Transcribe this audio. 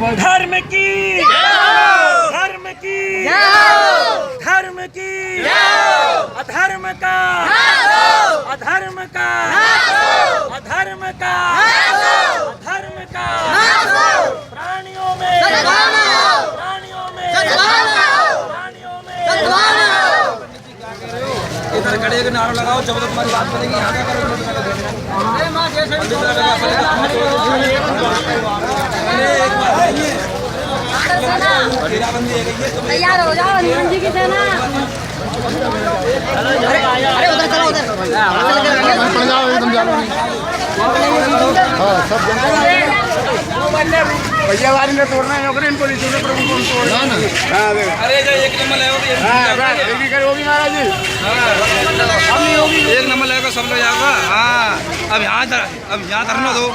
धर्म की धर्म की धर्म की अधर्म का अधर्म का अधर्म का अधर्म का प्राणियों में प्राणियों में प्राणियों में इधर खड़े के नारा लगाओ जब तक तुम्हारी बात करेंगे यहाँ क्या करेंगे तैयार हो जाओ हनुमान जी की सेना। अरे उधर चलो उधर पड़ जाओ एकदम जानो नहीं। हाँ सब भैया वाली ने तोड़ना है नौकरी इनको नहीं छोड़ना पर उनको तोड़ना ना। हाँ अरे जो एक नंबर लगेगा हाँ रेडी करो होगी महाराज जी। हम नहीं होगी एक नंबर लगेगा सब लोग जाएगा। हाँ अब यहाँ धरना दो।